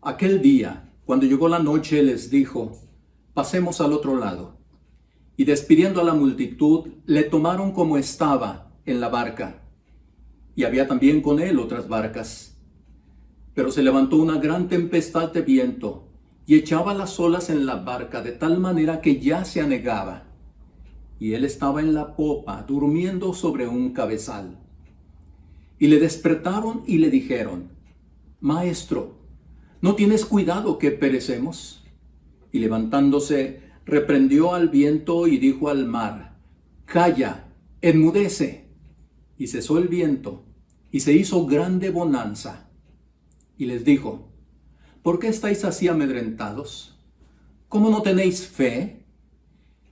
Aquel día, cuando llegó la noche, les dijo: pasemos al otro lado. Y despidiendo a la multitud, le tomaron como estaba en la barca. Y había también con él otras barcas. Pero se levantó una gran tempestad de viento, y echaba las olas en la barca de tal manera que ya se anegaba. Y él estaba en la popa, durmiendo sobre un cabezal. Y le despertaron y le dijeron: Maestro, ¿no tienes cuidado que perecemos? Y levantándose, reprendió al viento y dijo al mar: Calla, enmudece. Y cesó el viento, y se hizo grande bonanza. Y les dijo: ¿por qué estáis así amedrentados? ¿Cómo no tenéis fe?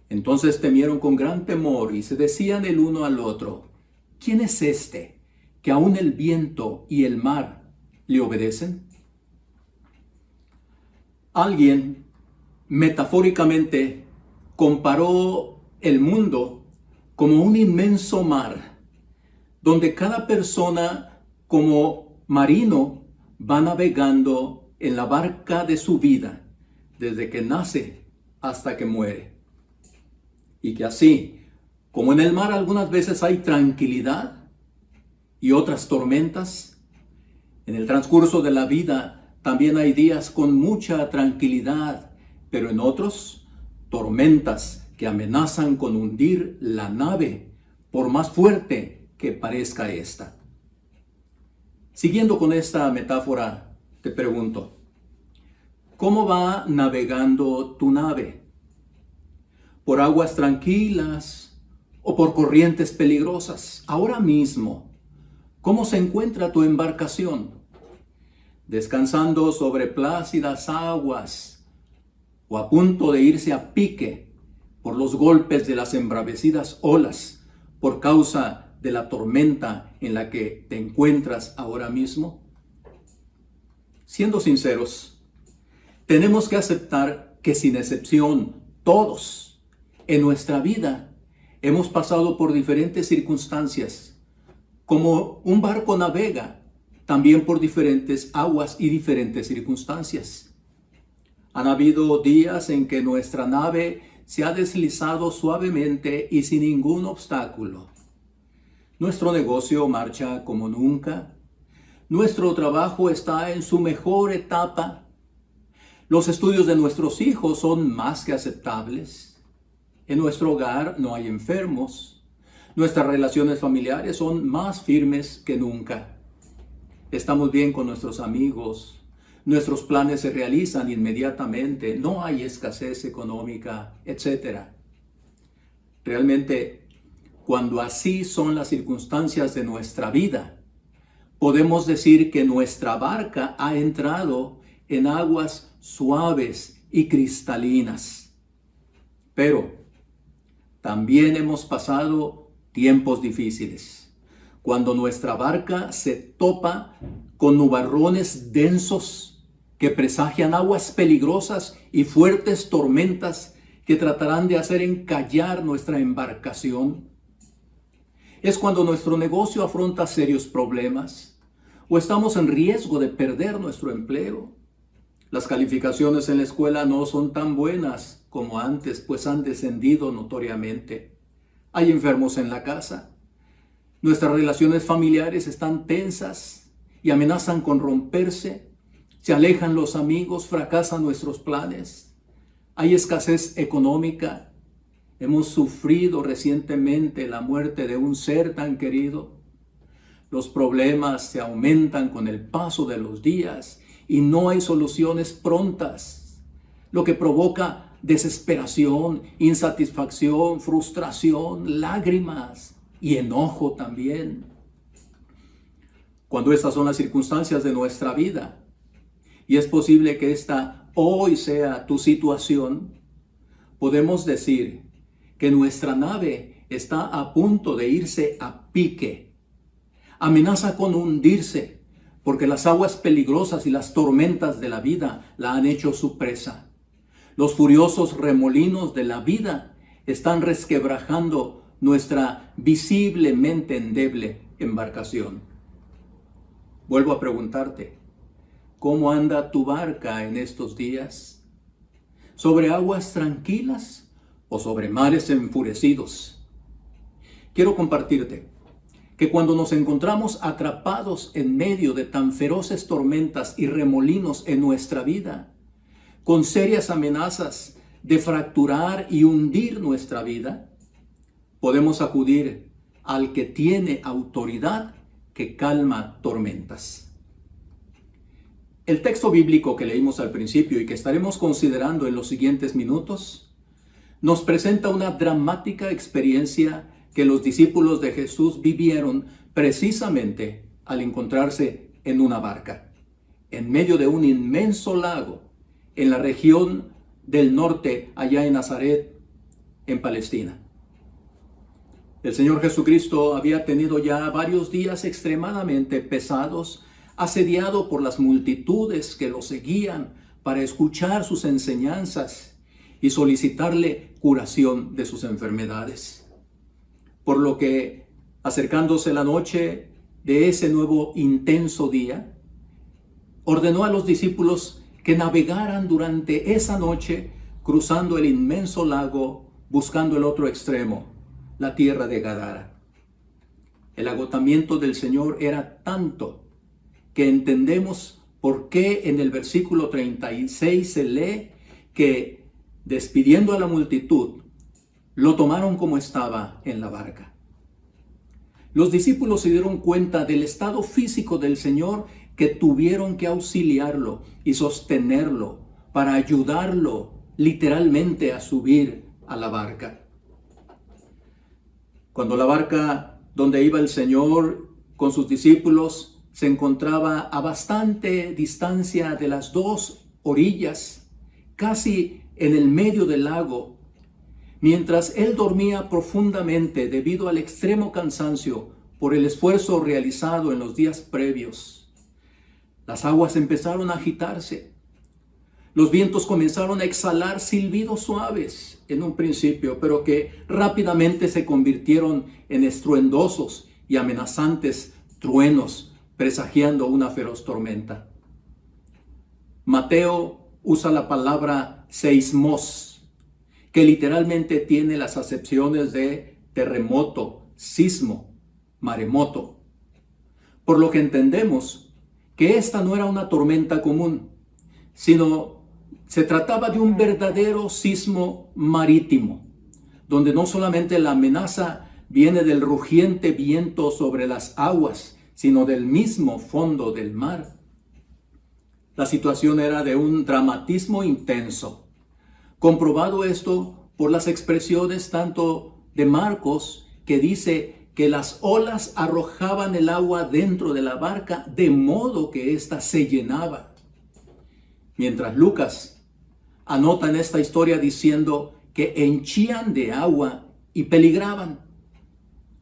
Entonces temieron con gran temor y se decían el uno al otro: ¿quién es este, que aun el viento y el mar le obedecen? Alguien metafóricamente comparó el mundo como un inmenso mar, donde cada persona como marino va navegando en la barca de su vida, desde que nace hasta que muere. Y que así, como en el mar algunas veces hay tranquilidad y otras tormentas, en el transcurso de la vida también hay días con mucha tranquilidad, pero en otros, tormentas que amenazan con hundir la nave, por más fuerte que parezca esta. Siguiendo con esta metáfora, te pregunto: ¿cómo va navegando tu nave? ¿Por aguas tranquilas o por corrientes peligrosas? Ahora mismo, ¿cómo se encuentra tu embarcación? ¿Descansando sobre plácidas aguas o a punto de irse a pique por los golpes de las embravecidas olas por causa de la tormenta en la que te encuentras ahora mismo? Siendo sinceros, tenemos que aceptar que sin excepción todos en nuestra vida hemos pasado por diferentes circunstancias. Como un barco navega también por diferentes aguas y diferentes circunstancias. Han habido días en que nuestra nave se ha deslizado suavemente y sin ningún obstáculo. Nuestro negocio marcha como nunca. Nuestro trabajo está en su mejor etapa. Los estudios de nuestros hijos son más que aceptables. En nuestro hogar no hay enfermos. Nuestras relaciones familiares son más firmes que nunca. Estamos bien con nuestros amigos. Nuestros planes se realizan inmediatamente. No hay escasez económica, etc. Realmente, cuando así son las circunstancias de nuestra vida, podemos decir que nuestra barca ha entrado en aguas suaves y cristalinas. Pero también hemos pasado tiempos difíciles, cuando nuestra barca se topa con nubarrones densos que presagian aguas peligrosas y fuertes tormentas que tratarán de hacer encallar nuestra embarcación. Es cuando nuestro negocio afronta serios problemas o estamos en riesgo de perder nuestro empleo. Las calificaciones en la escuela no son tan buenas como antes, pues han descendido notoriamente. Hay enfermos en la casa. Nuestras relaciones familiares están tensas y amenazan con romperse. Se alejan los amigos, fracasan nuestros planes. Hay escasez económica. Hemos sufrido recientemente la muerte de un ser tan querido. Los problemas se aumentan con el paso de los días y no hay soluciones prontas, lo que provoca desesperación, insatisfacción, frustración, lágrimas y enojo también. Cuando estas son las circunstancias de nuestra vida, y es posible que esta hoy sea tu situación, podemos decir que nuestra nave está a punto de irse a pique. Amenaza con hundirse, porque las aguas peligrosas y las tormentas de la vida la han hecho su presa. Los furiosos remolinos de la vida están resquebrajando nuestra visiblemente endeble embarcación. Vuelvo a preguntarte: ¿cómo anda tu barca en estos días? ¿Sobre aguas tranquilas o sobre mares enfurecidos? Quiero compartirte que cuando nos encontramos atrapados en medio de tan feroces tormentas y remolinos en nuestra vida, con serias amenazas de fracturar y hundir nuestra vida, podemos acudir al que tiene autoridad que calma tormentas. El texto bíblico que leímos al principio y que estaremos considerando en los siguientes minutos nos presenta una dramática experiencia que los discípulos de Jesús vivieron precisamente al encontrarse en una barca, en medio de un inmenso lago, en la región del norte, allá en Nazaret, en Palestina. El Señor Jesucristo había tenido ya varios días extremadamente pesados, asediado por las multitudes que lo seguían para escuchar sus enseñanzas y solicitarle curación de sus enfermedades. Por lo que, acercándose la noche de ese nuevo intenso día, ordenó a los discípulos que navegaran durante esa noche cruzando el inmenso lago, buscando el otro extremo, la tierra de Gadara. El agotamiento del Señor era tanto que entendemos por qué en el versículo 36 se lee que, despidiendo a la multitud, lo tomaron como estaba en la barca. Los discípulos se dieron cuenta del estado físico del Señor, que tuvieron que auxiliarlo y sostenerlo para ayudarlo literalmente a subir a la barca. Cuando la barca donde iba el Señor con sus discípulos se encontraba a bastante distancia de las dos orillas, casi en el medio del lago, mientras él dormía profundamente debido al extremo cansancio por el esfuerzo realizado en los días previos, las aguas empezaron a agitarse. Los vientos comenzaron a exhalar silbidos suaves en un principio, pero que rápidamente se convirtieron en estruendosos y amenazantes truenos, presagiando una feroz tormenta. Mateo usa la palabra seismos, que literalmente tiene las acepciones de terremoto, sismo, maremoto. Por lo que entendemos que esta no era una tormenta común, sino se trataba de un verdadero sismo marítimo, donde no solamente la amenaza viene del rugiente viento sobre las aguas, sino del mismo fondo del mar. La situación era de un dramatismo intenso, comprobado esto por las expresiones tanto de Marcos, que dice que las olas arrojaban el agua dentro de la barca de modo que ésta se llenaba. Mientras Lucas anota en esta historia diciendo que henchían de agua y peligraban.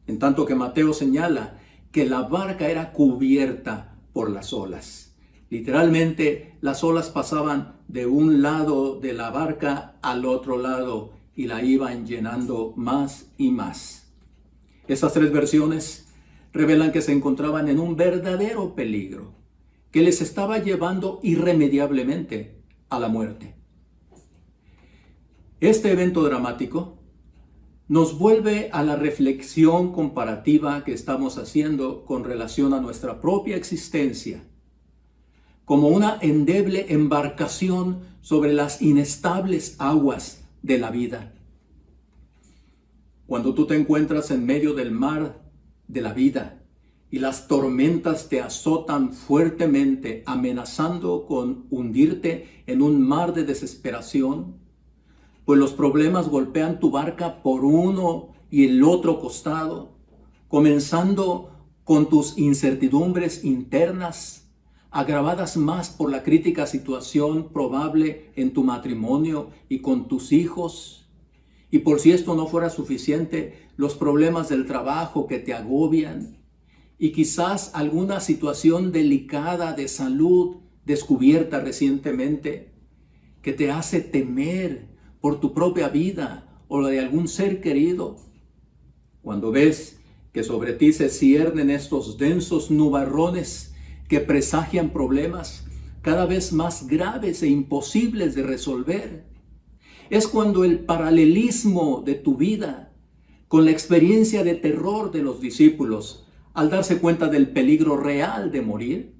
En tanto que Mateo señala que la barca era cubierta por las olas. Literalmente, las olas pasaban de un lado de la barca al otro lado y la iban llenando más y más. Estas tres versiones revelan que se encontraban en un verdadero peligro, que les estaba llevando irremediablemente a la muerte. Este evento dramático nos vuelve a la reflexión comparativa que estamos haciendo con relación a nuestra propia existencia, como una endeble embarcación sobre las inestables aguas de la vida. Cuando tú te encuentras en medio del mar de la vida y las tormentas te azotan fuertemente, amenazando con hundirte en un mar de desesperación, pues los problemas golpean tu barca por uno y el otro costado, comenzando con tus incertidumbres internas, agravadas más por la crítica situación probable en tu matrimonio y con tus hijos. Y por si esto no fuera suficiente, los problemas del trabajo que te agobian y quizás alguna situación delicada de salud descubierta recientemente que te hace temer por tu propia vida o la de algún ser querido. Cuando ves que sobre ti se ciernen estos densos nubarrones que presagian problemas, cada vez más graves e imposibles de resolver. Es cuando el paralelismo de tu vida con la experiencia de terror de los discípulos, al darse cuenta del peligro real de morir,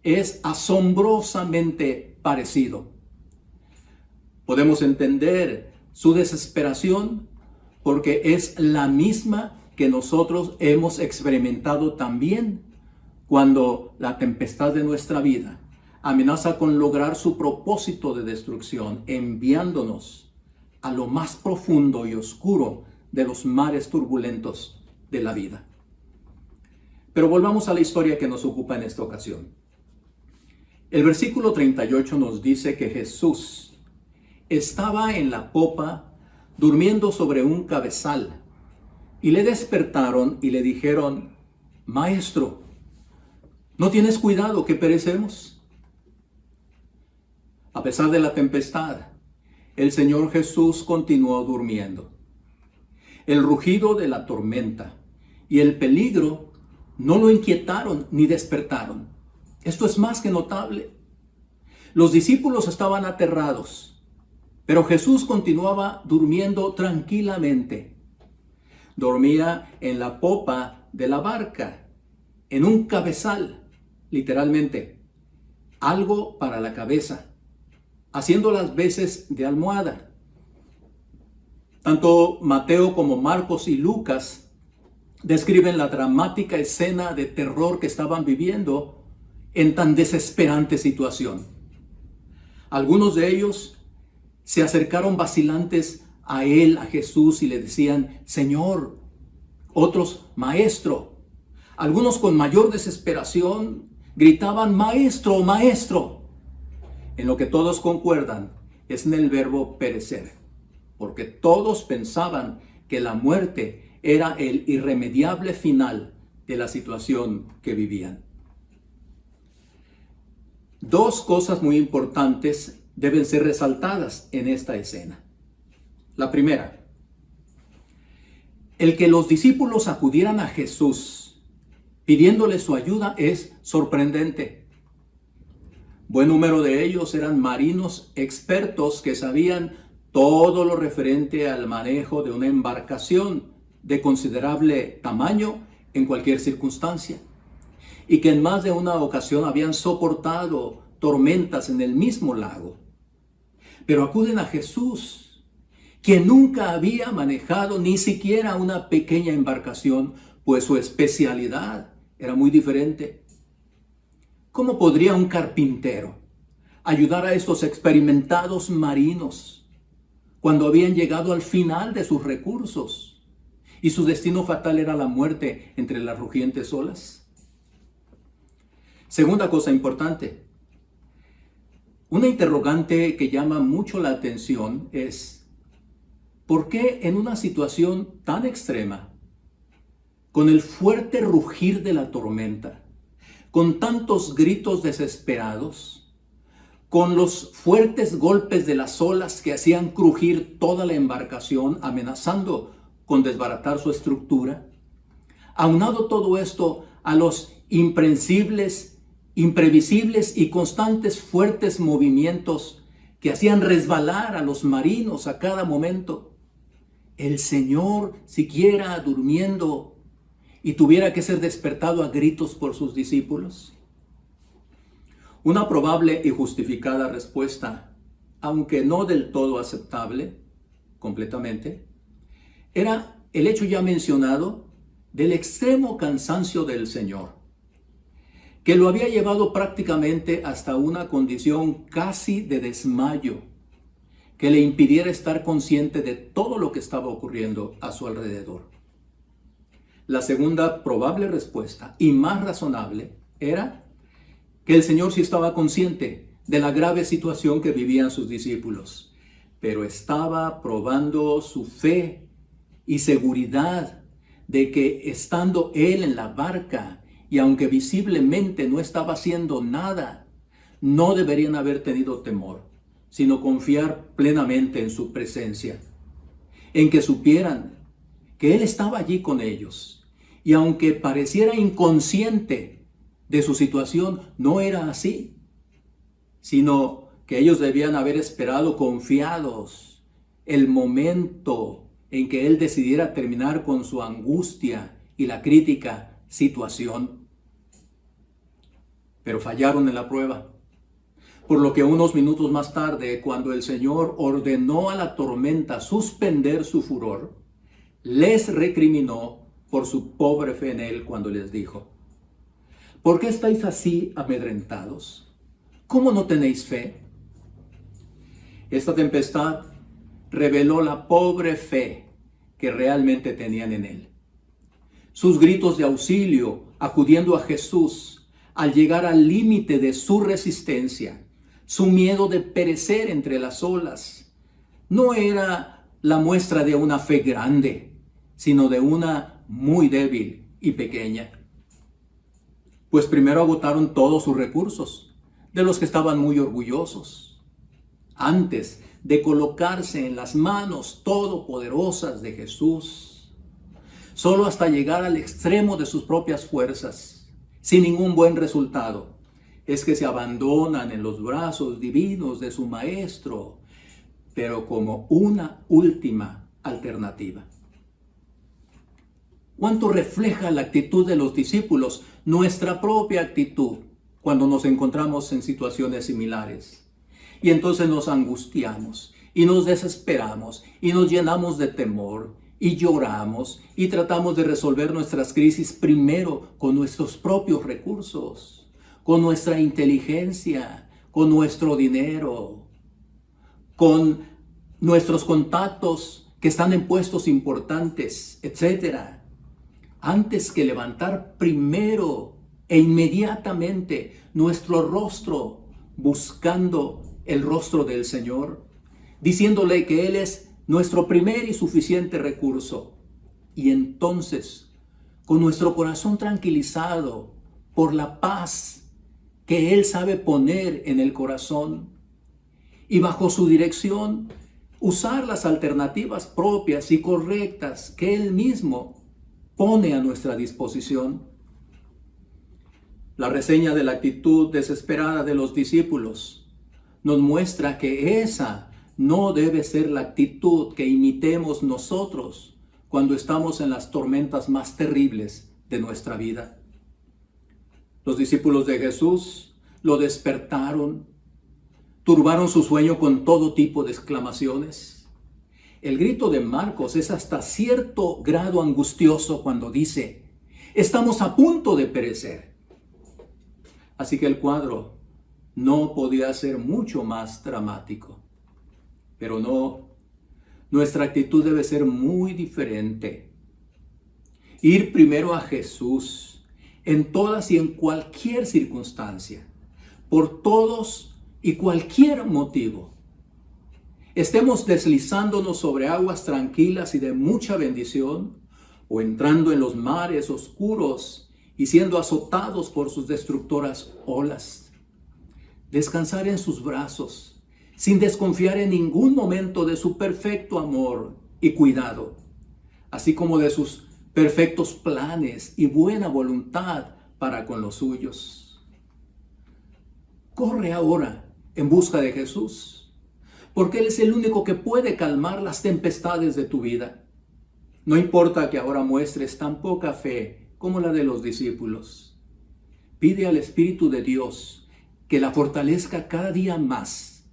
es asombrosamente parecido. Podemos entender su desesperación porque es la misma que nosotros hemos experimentado también cuando la tempestad de nuestra vida amenaza con lograr su propósito de destrucción, enviándonos a lo más profundo y oscuro de los mares turbulentos de la vida. Pero volvamos a la historia que nos ocupa en esta ocasión. El versículo 38 nos dice que Jesús estaba en la popa durmiendo sobre un cabezal y le despertaron y le dijeron: Maestro, ¿no tienes cuidado que perecemos? A pesar de la tempestad, el Señor Jesús continuó durmiendo. El rugido de la tormenta y el peligro no lo inquietaron ni despertaron. Esto es más que notable. Los discípulos estaban aterrados, pero Jesús continuaba durmiendo tranquilamente. Dormía en la popa de la barca, en un cabezal, literalmente, algo para la cabeza, haciendo las veces de almohada. Tanto Mateo como Marcos y Lucas describen la dramática escena de terror que estaban viviendo en tan desesperante situación. Algunos de ellos se acercaron vacilantes a él, a Jesús, y le decían: Señor. Otros: Maestro. Algunos, con mayor desesperación, gritaban: Maestro, Maestro. En lo que todos concuerdan es en el verbo perecer, porque todos pensaban que la muerte era el irremediable final de la situación que vivían. Dos cosas muy importantes deben ser resaltadas en esta escena. La primera, el que los discípulos acudieran a Jesús pidiéndole su ayuda es sorprendente. Buen número de ellos eran marinos expertos que sabían todo lo referente al manejo de una embarcación de considerable tamaño en cualquier circunstancia, y que en más de una ocasión habían soportado tormentas en el mismo lago. Pero acuden a Jesús, quien nunca había manejado ni siquiera una pequeña embarcación, pues su especialidad era muy diferente. ¿Cómo podría un carpintero ayudar a estos experimentados marinos cuando habían llegado al final de sus recursos y su destino fatal era la muerte entre las rugientes olas? Segunda cosa importante, una interrogante que llama mucho la atención es: ¿por qué en una situación tan extrema, con el fuerte rugir de la tormenta, con tantos gritos desesperados, con los fuertes golpes de las olas que hacían crujir toda la embarcación, amenazando con desbaratar su estructura, aunado todo esto a los imprevisibles y constantes fuertes movimientos que hacían resbalar a los marinos a cada momento, el Señor siguiera durmiendo y tuviera que ser despertado a gritos por sus discípulos? Una probable y justificada respuesta, aunque no del todo aceptable completamente, era el hecho ya mencionado del extremo cansancio del Señor, que lo había llevado prácticamente hasta una condición casi de desmayo, que le impidiera estar consciente de todo lo que estaba ocurriendo a su alrededor. La segunda probable respuesta, y más razonable, era que el Señor sí estaba consciente de la grave situación que vivían sus discípulos, pero estaba probando su fe y seguridad de que, estando Él en la barca, y aunque visiblemente no estaba haciendo nada, no deberían haber tenido temor, sino confiar plenamente en su presencia, en que supieran que Él estaba allí con ellos. Y aunque pareciera inconsciente de su situación, no era así. sino que ellos debían haber esperado confiados el momento en que Él decidiera terminar con su angustia y la crítica situación. Pero fallaron en la prueba. Por lo que unos minutos más tarde, cuando el Señor ordenó a la tormenta suspender su furor, les recriminó por su pobre fe en Él cuando les dijo: ¿por qué estáis así amedrentados? ¿Cómo no tenéis fe? Esta tempestad reveló la pobre fe que realmente tenían en Él. Sus gritos de auxilio acudiendo a Jesús al llegar al límite de su resistencia, su miedo de perecer entre las olas, no era la muestra de una fe grande, sino de una muy débil y pequeña. Pues primero agotaron todos sus recursos, de los que estaban muy orgullosos, antes de colocarse en las manos todopoderosas de Jesús, solo hasta llegar al extremo de sus propias fuerzas, sin ningún buen resultado, es que se abandonan en los brazos divinos de su Maestro, pero como una última alternativa. ¿Cuánto refleja la actitud de los discípulos nuestra propia actitud cuando nos encontramos en situaciones similares? Y entonces nos angustiamos y nos desesperamos y nos llenamos de temor y lloramos y tratamos de resolver nuestras crisis primero con nuestros propios recursos, con nuestra inteligencia, con nuestro dinero, con nuestros contactos que están en puestos importantes, etc. Antes que levantar primero e inmediatamente nuestro rostro buscando el rostro del Señor, diciéndole que Él es nuestro primer y suficiente recurso. Y entonces, con nuestro corazón tranquilizado por la paz que Él sabe poner en el corazón, y bajo su dirección, usar las alternativas propias y correctas que Él mismo pone a nuestra disposición. La reseña de la actitud desesperada de los discípulos nos muestra que esa no debe ser la actitud que imitemos nosotros cuando estamos en las tormentas más terribles de nuestra vida. Los discípulos de Jesús lo despertaron, turbaron su sueño con todo tipo de exclamaciones. El grito de Marcos es hasta cierto grado angustioso cuando dice: estamos a punto de perecer. Así que el cuadro no podía ser mucho más dramático. Pero no, nuestra actitud debe ser muy diferente. Ir primero a Jesús en todas y en cualquier circunstancia, por todos y cualquier motivo. Estemos deslizándonos sobre aguas tranquilas y de mucha bendición, o entrando en los mares oscuros y siendo azotados por sus destructoras olas. Descansar en sus brazos, sin desconfiar en ningún momento de su perfecto amor y cuidado, así como de sus perfectos planes y buena voluntad para con los suyos. Corre ahora en busca de Jesús, porque Él es el único que puede calmar las tempestades de tu vida. No importa que ahora muestres tan poca fe como la de los discípulos. Pide al Espíritu de Dios que la fortalezca cada día más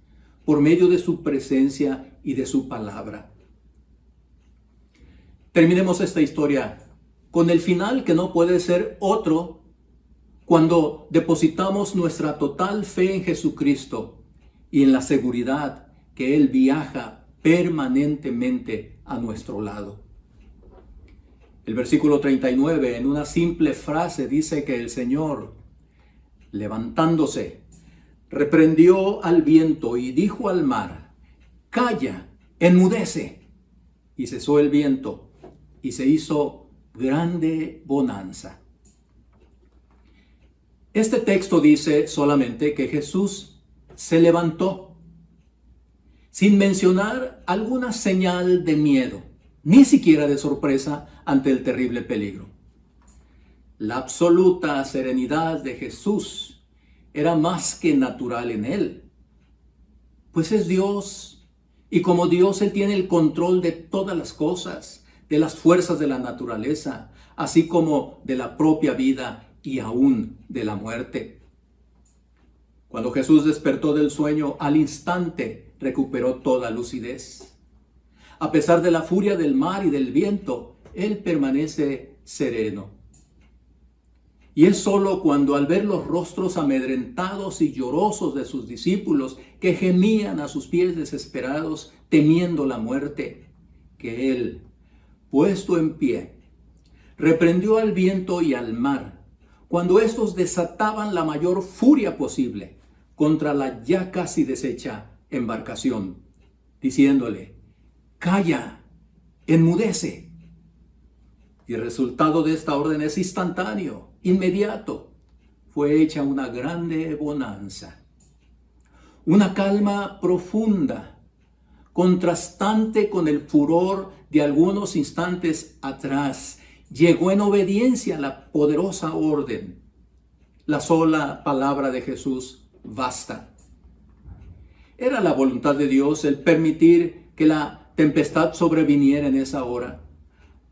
por medio de su presencia y de su palabra. Terminemos esta historia con el final que no puede ser otro cuando depositamos nuestra total fe en Jesucristo y en la seguridad que Él viaja permanentemente a nuestro lado. El versículo 39, en una simple frase, dice que el Señor, levantándose, reprendió al viento y dijo al mar: calla, enmudece. Y cesó el viento y se hizo grande bonanza. Este texto dice solamente que Jesús se levantó, sin mencionar alguna señal de miedo, ni siquiera de sorpresa ante el terrible peligro. La absoluta serenidad de Jesús era más que natural en él, pues es Dios, y como Dios Él tiene el control de todas las cosas, de las fuerzas de la naturaleza, así como de la propia vida y aún de la muerte. Cuando Jesús despertó del sueño, al instante recuperó toda lucidez. A pesar de la furia del mar y del viento, Él permanece sereno. Y es solo cuando al ver los rostros amedrentados y llorosos de sus discípulos que gemían a sus pies desesperados, temiendo la muerte, que Él, puesto en pie, reprendió al viento y al mar, cuando estos desataban la mayor furia posible contra la ya casi deshecha embarcación, diciéndole: «Calla, enmudece». Y el resultado de esta orden es instantáneo, inmediato. Fue hecha una grande bonanza. Una calma profunda, contrastante con el furor de algunos instantes atrás, llegó en obediencia a la poderosa orden. La sola palabra de Jesús basta. Era la voluntad de Dios el permitir que la tempestad sobreviniera en esa hora,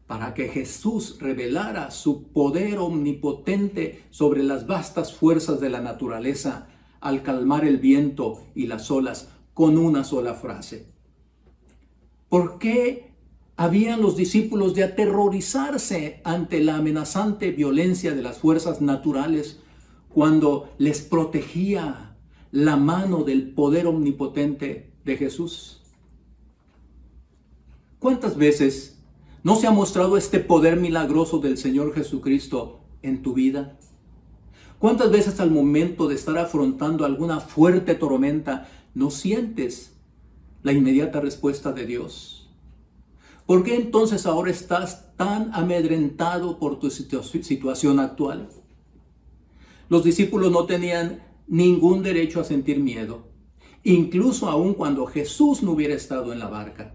para que Jesús revelara su poder omnipotente sobre las vastas fuerzas de la naturaleza al calmar el viento y las olas con una sola frase. ¿Por qué habían los discípulos de aterrorizarse ante la amenazante violencia de las fuerzas naturales cuando les protegía la mano del poder omnipotente de Jesús? ¿Cuántas veces no se ha mostrado este poder milagroso del Señor Jesucristo en tu vida? ¿Cuántas veces al momento de estar afrontando alguna fuerte tormenta no sientes la inmediata respuesta de Dios? ¿Por qué entonces ahora estás tan amedrentado por tu situación actual? Los discípulos no tenían ningún derecho a sentir miedo, incluso aun cuando Jesús no hubiera estado en la barca.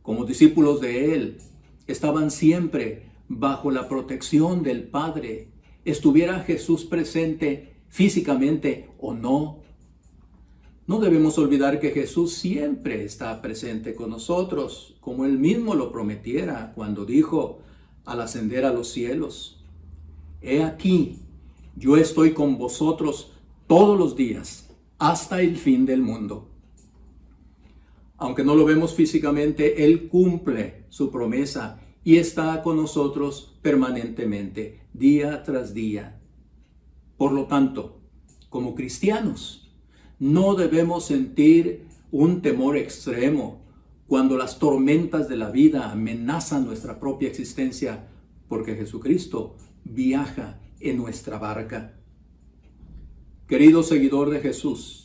Como discípulos de Él, estaban siempre bajo la protección del Padre, estuviera Jesús presente físicamente o no. No debemos olvidar que Jesús siempre está presente con nosotros, como Él mismo lo prometiera cuando dijo al ascender a los cielos: «He aquí, yo estoy con vosotros todos los días, hasta el fin del mundo». Aunque no lo vemos físicamente, Él cumple su promesa y está con nosotros permanentemente, día tras día. Por lo tanto, como cristianos, no debemos sentir un temor extremo cuando las tormentas de la vida amenazan nuestra propia existencia, porque Jesucristo viaja en nuestra barca. Querido seguidor de Jesús,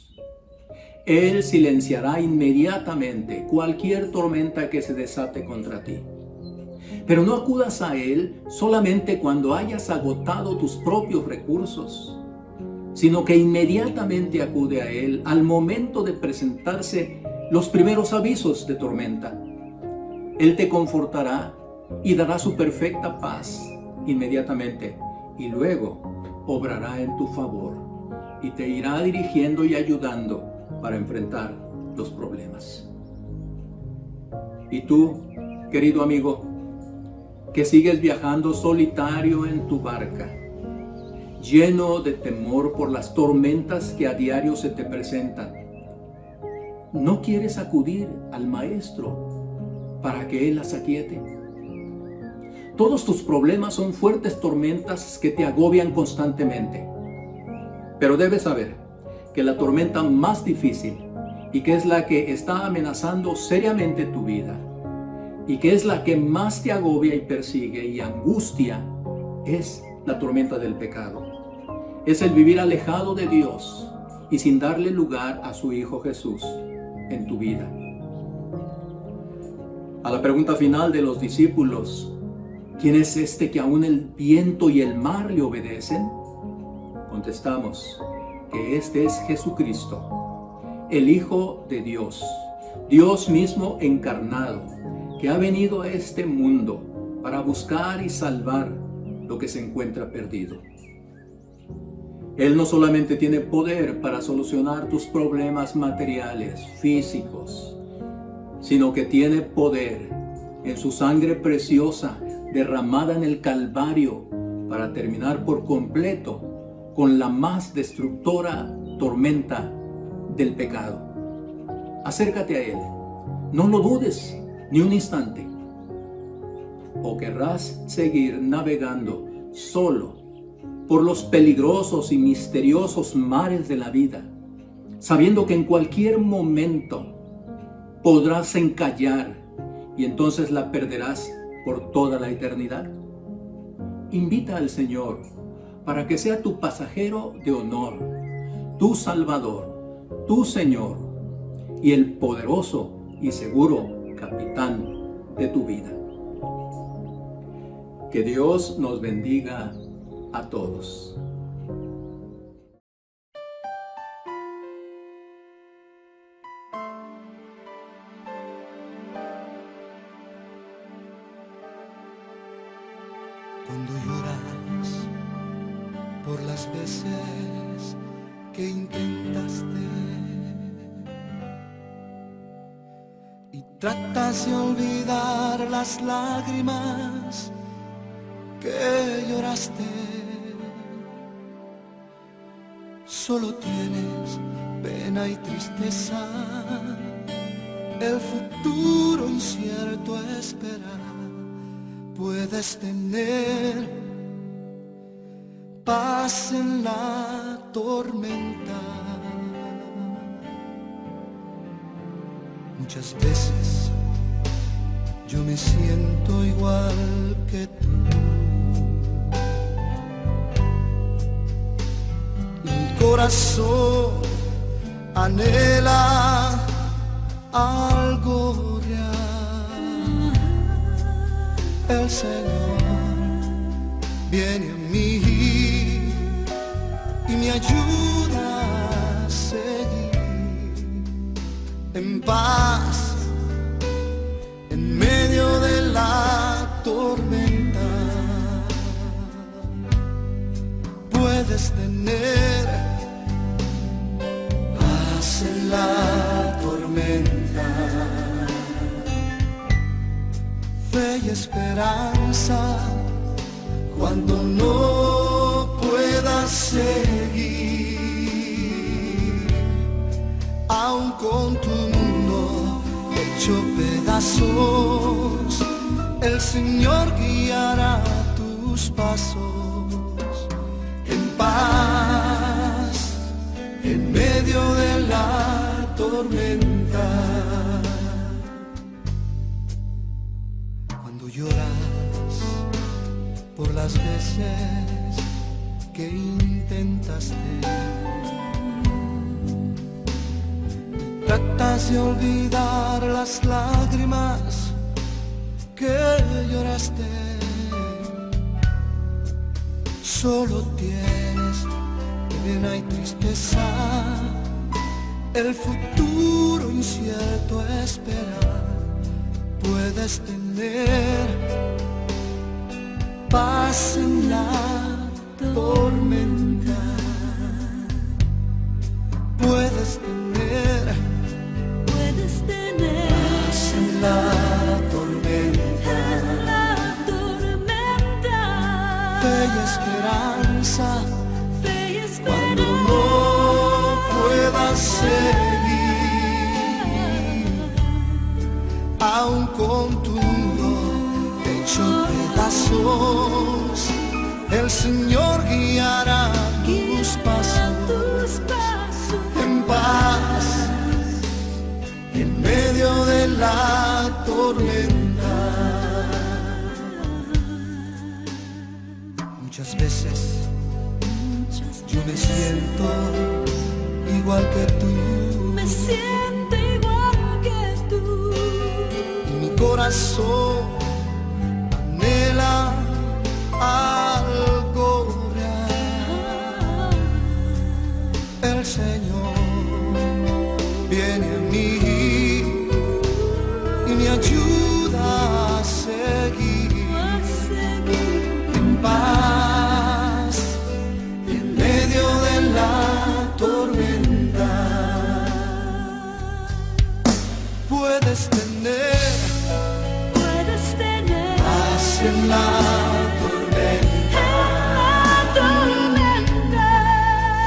Él silenciará inmediatamente cualquier tormenta que se desate contra ti. Pero no acudas a Él solamente cuando hayas agotado tus propios recursos, sino que inmediatamente acude a Él al momento de presentarse los primeros avisos de tormenta. Él te confortará y dará su perfecta paz inmediatamente, y luego obrará en tu favor y te irá dirigiendo y ayudando para enfrentar los problemas. Y tú, querido amigo, que sigues viajando solitario en tu barca, lleno de temor por las tormentas que a diario se te presentan, ¿no quieres acudir al Maestro para que Él las aquiete? Todos tus problemas son fuertes tormentas que te agobian constantemente. Pero debes saber que la tormenta más difícil, y que es la que está amenazando seriamente tu vida, y que es la que más te agobia y persigue y angustia, es la tormenta del pecado. Es el vivir alejado de Dios y sin darle lugar a su Hijo Jesús en tu vida. A la pregunta final de los discípulos, ¿quién es este que aún el viento y el mar le obedecen?, contestamos que este es Jesucristo, el Hijo de Dios, Dios mismo encarnado, que ha venido a este mundo para buscar y salvar lo que se encuentra perdido. Él no solamente tiene poder para solucionar tus problemas materiales, físicos, sino que tiene poder en su sangre preciosa derramada en el Calvario para terminar por completo con la más destructora tormenta del pecado. Acércate a Él, no lo dudes ni un instante, o querrás seguir navegando solo por los peligrosos y misteriosos mares de la vida, sabiendo que en cualquier momento podrás encallar y entonces la perderás por toda la eternidad. Invita al Señor para que sea tu pasajero de honor, tu Salvador, tu Señor y el poderoso y seguro capitán de tu vida. Que Dios nos bendiga a todos. Cuando lloras por las veces que intentaste y tratas de olvidar las lágrimas que lloraste, solo tienes pena y tristeza, el futuro incierto espera. Puedes tener paz en la tormenta. Muchas veces yo me siento igual que tú. Mi corazón anhela algo real. El Señor viene a mí y me ayuda a seguir en paz en medio de la tormenta. Puedes tener paz en la tormenta, fe y esperanza cuando no puedas seguir, aun con tu mundo hecho pedazos, el Señor guiará tus pasos en paz en medio de la tormenta. Cuando lloras por las veces que intentaste, tratas de olvidar las lágrimas que lloraste, solo tienes pena y tristeza, el futuro incierto espera. Puedes tener paz en la tormenta, puedes tener paz en la tormenta, fe y esperanza cuando no puedas seguir, aun con tu mundo hecho pedazos, el Señor guiará tus pasos en paz en medio de la tormenta. Muchas veces yo me siento igual que tú, Me siento igual que tú. y mi corazón anhela algo real. El Señor viene a mí y me ayuda a seguir en paz en medio de en la tormenta.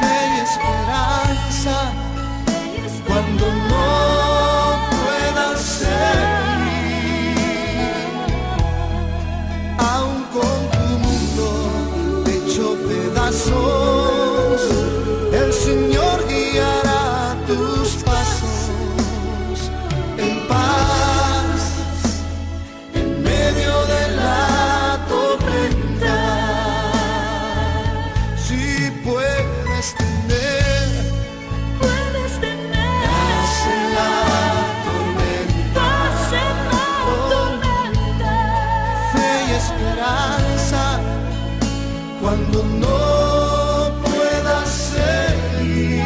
Fe y esperanza cuando no puedas seguir, aún con tu mundo hecho pedazos, el Señor guiará tus pasos en paz en medio de la tormenta. Si puedes tener paz en la tormenta, fe y esperanza cuando no puedas seguir,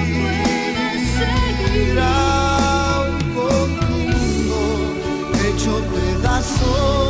aún con tu mundo hecho pedazos.